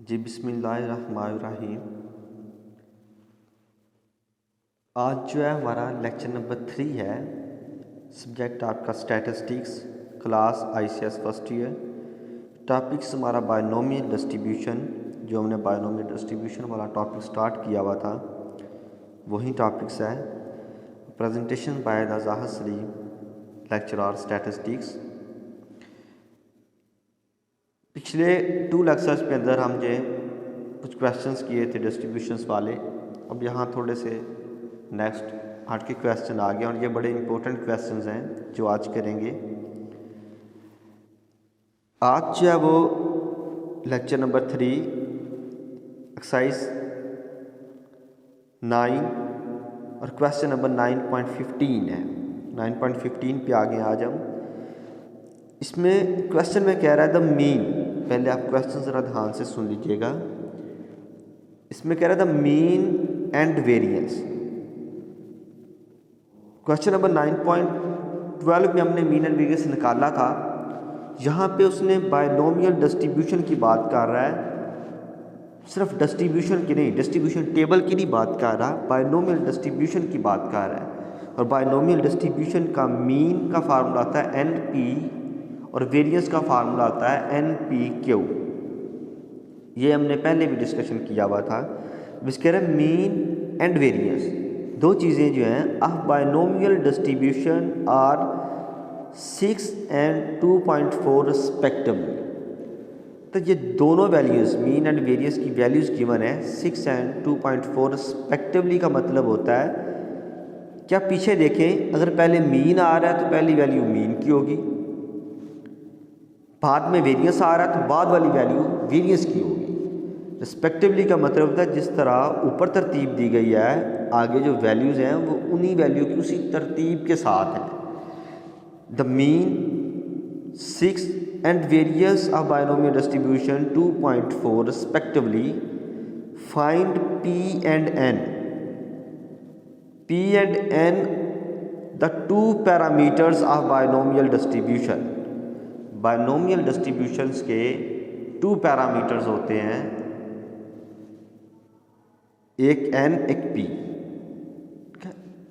जी बिस्मिल्लाहिर्रहमानिर्रहीम। आज जो है हमारा लेक्चर नंबर 3 है। सब्जेक्ट आपका statistics, class ICS first year. Topics हमारा बायनोमियल डिस्ट्रीब्यूशन, जो हमने बायनोमियल डिस्ट्रीब्यूशन वाला टॉपिक स्टार्ट किया हुआ था वही टॉपिक्स है। प्रेजेंटेशन बाय ज़ाहिर सलीम, लेक्चरर स्टैटिस्टिक्स। पिछले 2 लेक्चर्स के अंदर हम जो कुछ क्वेश्चंस किए थे डिस्ट्रीब्यूशंस वाले। अब यहाँ थोड़े से नेक्स्ट हट के क्वेश्चन आ गए और ये बड़े इंपॉर्टेंट क्वेश्चंस हैं जो आज करेंगे। आज जो है वो लेक्चर नंबर 3 एक्सरसाइज 9 और क्वेश्चन नंबर 9.15 है। 9.15 पे आ गए आज हम। इसमें क्वेश्चन में कह रहा है द मीन, पहले आप क्वेश्चन ज़रा ध्यान से सुन लीजिएगा। इसमें कह रहा है the mean and variance. Question number 9.12 में हमने मीन एंड वेरिएंस निकाला था। यहाँ पे उसने बायनोमियल डिस्ट्रीब्यूशन की बात कर रहा है, सिर्फ डिस्ट्रीब्यूशन की नहीं, डिस्ट्रीब्यूशन टेबल की नहीं बात कर रहा, बायनोमियल डिस्ट्रीब्यूशन की बात कर रहा है। और बायनोमियल डिस्ट्रीब्यूशन का मीन का फार्मूला आता है NP और वेरिएंस का फार्मूला आता है NPQ। ये हमने पहले भी डिस्कशन किया हुआ था। कह रहे हैं मीन एंड वेरिएंस, दो चीज़ें जो हैं a binomial distribution are 6 and 2.4 respectively. तो ये दोनों वैल्यूज़ मीन एंड वेरिएंस की वैल्यूज़ गिवन है 6 and 2.4 रिस्पेक्टिवली। का मतलब होता है क्या, पीछे देखें, अगर पहले मीन आ रहा है तो पहली वैल्यू मीन की होगी, बाद में वेरिएंस आ रहा है तो बाद वाली वैल्यू वेरिएंस की होगी। रिस्पेक्टिवली का मतलब होता है जिस तरह ऊपर तरतीब दी गई है, आगे जो वैल्यूज़ हैं वो उन्हीं वैल्यू की उसी तरतीब के साथ है। The mean 6 and variance of binomial distribution 2.4 respectively. Find P and N. P and N, the two parameters of binomial distribution. Binomial distributions के 2 पैरामीटर्स होते हैं, एक N एक P।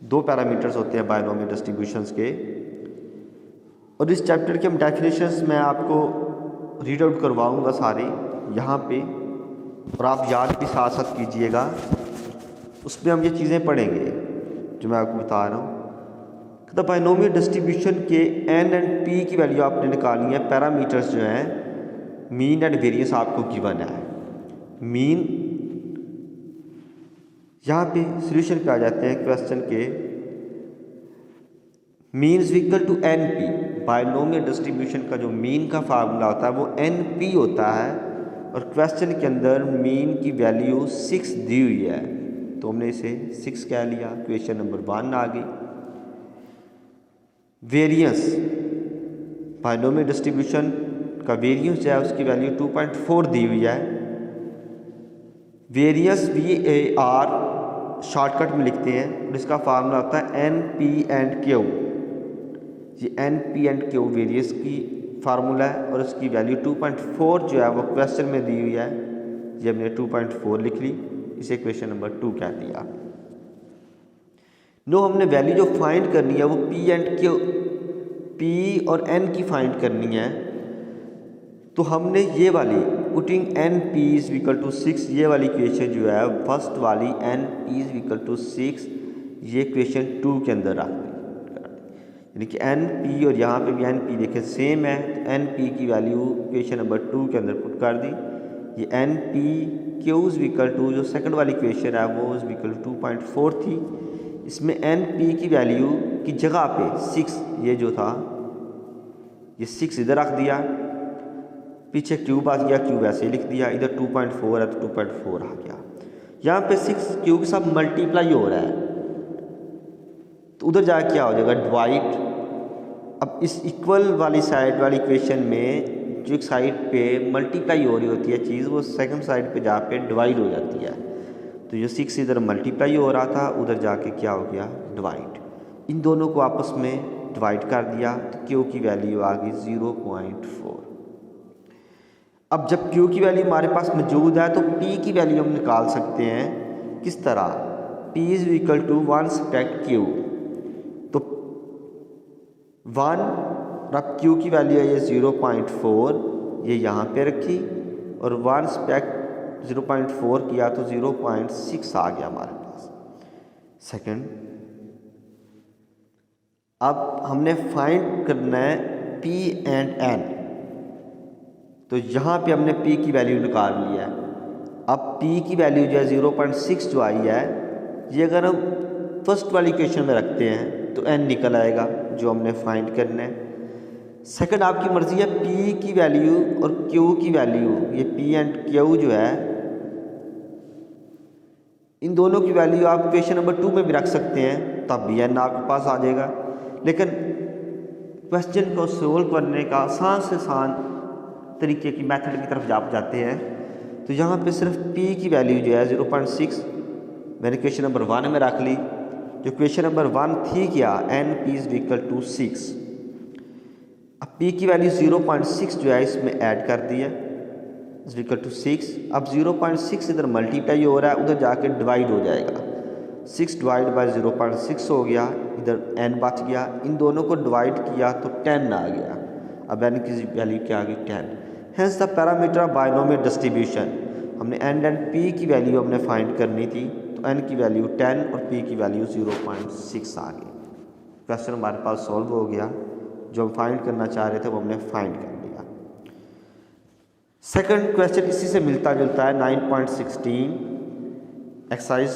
2 पैरामीटर्स होते हैं बायनोमियल डिस्ट्रीब्यूशंस के। और इस चैप्टर के हम डेफिनेशंस मैं आपको रीड आउट करवाऊँगा सारे यहाँ पे, और आप याद भी साथ साथ कीजिएगा। उसमें हम ये चीज़ें पढ़ेंगे जो मैं आपको बता रहा हूँ। द बायनोमियल डिस्ट्रीब्यूशन के N एंड P की वैल्यू आपने निकालनी है। पैरामीटर्स जो हैं मीन एंड वेरिएंस आपको गिवन है। मीन, यहाँ पे सॉल्यूशन पे आ जाते हैं क्वेश्चन के। Mean is equal to NP। Binomial distribution का जो मीन का फार्मूला होता है वो NP होता है, और क्वेश्चन के अंदर मीन की वैल्यू 6 दी हुई है तो हमने इसे 6 कह लिया। क्वेश्चन नंबर 1 आ गई। वेरिएंस, बायनोमियल डिस्ट्रीब्यूशन का वेरिएंस जो है उसकी वैल्यू 2.4 दी हुई है। वेरिएंस VAR शॉर्टकट में लिखते हैं और इसका फार्मूला होता है NP एंड Q। ये NP एंड Q वेरिएंस की फार्मूला है और उसकी वैल्यू 2.4 जो है वो क्वेश्चन में दी हुई है। ये हमने 2.4 लिख ली, इसे क्वेश्चन नंबर 2 कह दिया। नो, हमने वैल्यू जो फाइंड करनी है वो P और N की फाइंड करनी है। तो हमने ये वाली putting NP is equal to 6, ये वाली क्वेश्चन जो है फर्स्ट वाली NP इज इक्वल टू 6, ये क्वेश्चन 2 के अंदर रख दी। यानी कि NP और यहाँ पे भी NP देखें सेम है, तो NP की वैल्यू क्वेश्चन नंबर 2 के अंदर पुट कर दी। ये NPQ इज इक्वल टू जो सेकंड वाली क्वेश्चन है वो इज इक्वल टू 2.4 थी। इसमें NP की वैल्यू की जगह पे 6, ये जो था ये 6 इधर रख दिया, पीछे क्यूब आ गया, क्यूब ऐसे ही लिख दिया, इधर 2.4 है तो 2.4 आ गया। यहाँ पे 6 क्यूब के साथ मल्टीप्लाई हो रहा है तो उधर जाके क्या हो जाएगा, डिवाइड। अब इस इक्वल वाली साइड वाली इक्वेशन में जो एक साइड पे मल्टीप्लाई हो रही होती है चीज़, वो सेकंड साइड पे जा पे डिवाइड हो जाती है। तो जो 6 इधर मल्टीप्लाई हो रहा था उधर जाके क्या हो गया, डिवाइड। इन दोनों को आपस में डिवाइड कर दिया तो Q की वैल्यू आ गई 0.4। अब जब Q की वैल्यू हमारे पास मौजूद है तो P की वैल्यू हम निकाल सकते हैं किस तरह, P is equal to 1 subtract Q। तो 1 और अब Q की वैल्यू है ये 0.4, ये यहाँ पे रखी और 1 सब्ट्रैक्ट 0.4 किया तो 0.6 आ गया हमारे पास। सेकंड, अब हमने फाइंड करना है P एंड N, तो यहाँ पे हमने P की वैल्यू निकाल लिया है। अब P की वैल्यू जो है 0.6 जो आई है, ये अगर हम फर्स्ट वाली इक्वेशन में रखते हैं तो N निकल आएगा जो हमने फाइंड करना है। सेकंड, आपकी मर्ज़ी है P की वैल्यू और Q की वैल्यू, ये P एंड Q जो है इन दोनों की वैल्यू आप इक्वेशन नंबर 2 में भी रख सकते हैं, तब भी N आपके पास आ जाएगा। लेकिन क्वेश्चन को सोल्व करने का आसान से आसान तरीके की मेथड की तरफ जाते हैं, तो यहाँ पे सिर्फ P की वैल्यू जो है 0.6 मैंने क्वेश्चन नंबर 1 में रख ली। जो क्वेश्चन नंबर 1 थी क्या, NP इज इक्वल टू 6। अब P की वैल्यू 0.6 जो है इसमें ऐड कर दी है, इज इक्वल टू 6। अब 0.6 इधर मल्टीप्लाई हो रहा है, उधर जाके डिवाइड हो जाएगा, 6 डिवाइड बाय 0.6 हो गया, इधर n बच गया, इन दोनों को डिवाइड किया तो 10 आ गया। अब n की वैल्यू क्या आ गई, 10। Hence the parameter of binomial distribution, हमने n एंड P की वैल्यू हमने फाइंड करनी थी, तो n की वैल्यू 10 और P की वैल्यू 0.6 आ गई। क्वेश्चन हमारे पास सॉल्व हो गया, जो हम फाइंड करना चाह रहे थे वो हमने फाइंड कर लिया। सेकंड क्वेश्चन इसी से मिलता जुलता है, 9.16 एक्सरसाइज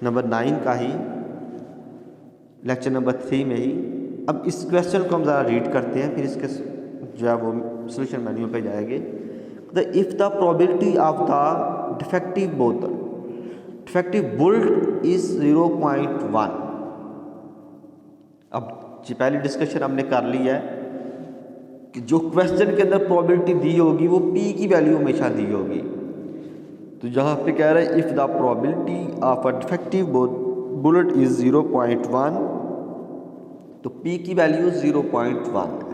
नंबर 9 का ही, लेक्चर नंबर 3 में ही। अब इस क्वेश्चन को हम ज़रा रीड करते हैं, फिर इसके जो है वो सोल्यूशन मैन्यूअल पे जाएंगे। The if the probability of the defective bolt is 0.1। अब जी पहली डिस्कशन हमने कर ली है कि जो क्वेश्चन के अंदर प्रोबेबिलिटी दी होगी वो P की वैल्यू हमेशा दी होगी। तो यहाँ पे कह रहा है if the probability of a defective bullet is 0.1, तो P की वैल्यू 0.1 है।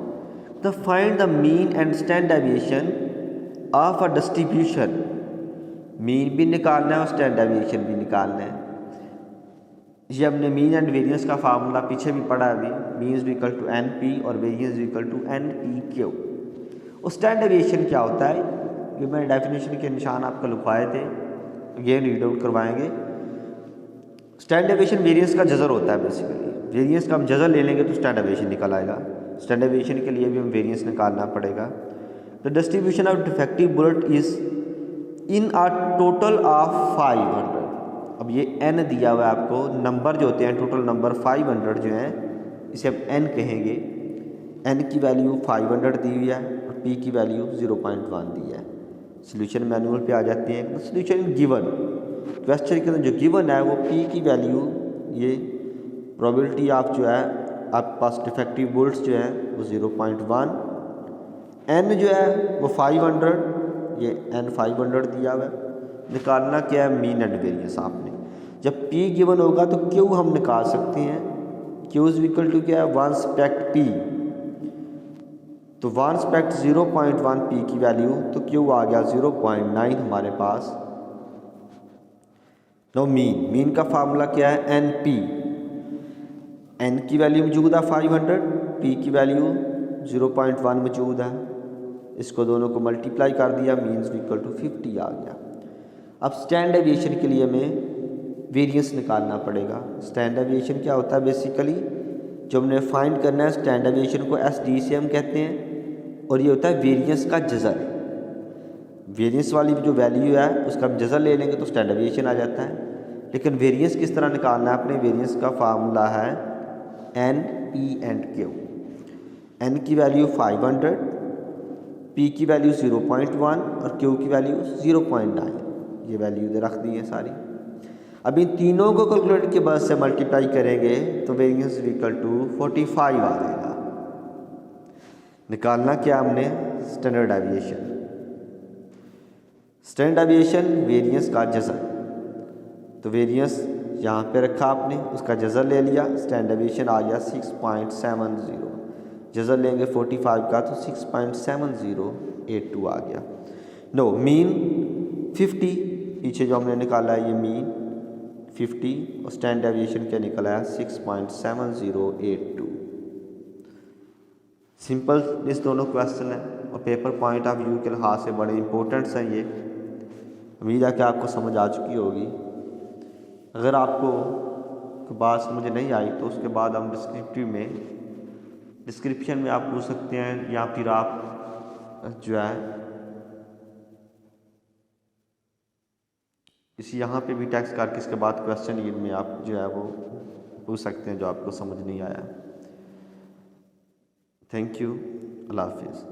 The find the mean and standard deviation of a distribution, mean भी निकालना है और स्टैंडर्ड डेविएशन भी निकालना है। ये हमने मीन एंड वेरिएंस का फार्मूला पीछे भी पढ़ा है अभी, mean is equal to NP और variance is equal to NPQ। और स्टैंडर्ड डेविएशन क्या होता है, ये मैंने डेफिनेशन के निशान आपको लिखवाए थे, ये रीड आउट करवाएंगे। स्टैंडर्ड डेविएशन वेरिएंस का जज़र होता है बेसिकली, वेरिएंस का हम जज़र ले लेंगे तो स्टैंडर्ड डेविएशन निकल आएगा। स्टैंडर्ड डेविएशन के लिए भी हम वेरिएंस निकालना पड़ेगा। The distribution of defective bullet is in a total of 500। अब ये n दिया हुआ है आपको, नंबर जो होते हैं टोटल नंबर 500 जो हैं इसे हम n कहेंगे। n की वैल्यू 500 दी हुई है और P की वैल्यू 0.1 दी है। सोल्यूशन मैनुअल पे आ जाते हैं। तो सोल्यूशन गिवन, क्वेश्चन के अंदर जो गिवन है वो P की वैल्यू, ये प्रोबेबिलिटी ऑफ जो है आपके पास डिफेक्टिव बुल्ट्स जो है वो 0.1, n जो है वो 500, ये n 500 दिया हुआ है। निकालना क्या है, मीन एंड वेरिएंस। आपने जब P गिवन होगा तो Q हम निकाल सकते हैं। Q इज इक्वल टू क्या है, 1 सब्ट्रैक्ट P, तो 1 सब्ट्रैक्ट 0.1 P की वैल्यू, तो Q आ गया 0.9 हमारे पास। नो मीन का फार्मूला क्या है, NP, n की वैल्यू मौजूद है 500, P की वैल्यू 0.1 मौजूद है, इसको दोनों को मल्टीप्लाई कर दिया, मीन्स इक्वल टू 50 आ गया। अब स्टैंडर्ड डेविएशन के लिए हमें वेरिएंस निकालना पड़ेगा। स्टैंडर्ड डेविएशन क्या होता है, बेसिकली जो हमने फाइंड करना है स्टैंडर्ड डेविएशन को SD से हम कहते हैं, और ये होता है वेरिएंस का जज़र। वेरिएंस वाली जो वैल्यू है उसका हम जज़र ले लेंगे तो स्टैंडर्ड डेविएशन आ जाता है। लेकिन वेरिएंस किस तरह निकालना है, अपने वेरिएंस का फार्मूला है NP एंड Q। n की वैल्यू 500, P की वैल्यू 0.1 और Q की वैल्यू 0.9, ये वैल्यू इधर रख दी है सारी। अब इन तीनों को कैलकुलेटर के बाद से मल्टीप्लाई करेंगे तो वेरिएंस इक्वल टू 45 आ जाएगा। निकालना क्या हमने, standard deviation. Standard deviation variance का जज़र, तो वेरिएंस यहाँ पे रखा आपने, उसका जज़र ले लिया, स्टैंडर्ड डेविएशन आ गया 6.70। जज़र लेंगे 45 का तो 6.70 0.82 आ गया। नो मीन 50, पीछे जो हमने निकाला है ये मीन 50 और स्टैंडर्ड डेविएशन क्या निकला है 6.7082। सिंपल इस दोनों क्वेश्चन है और पेपर पॉइंट ऑफ व्यू के लिहाज से बड़े इंपॉर्टेंट्स हैं ये। उम्मीद है कि आपको समझ आ चुकी होगी। अगर आपको बात समझ नहीं आई तो उसके बाद हम डिस्क्रिप्शन में आप पूछ सकते हैं, या फिर आप जो है इसी यहाँ पे भी टेक्स्ट करके इसके बाद क्वेश्चन में आप जो है वो पूछ सकते हैं जो आपको समझ नहीं आया। थैंक यू, अल्लाह हाफिज़।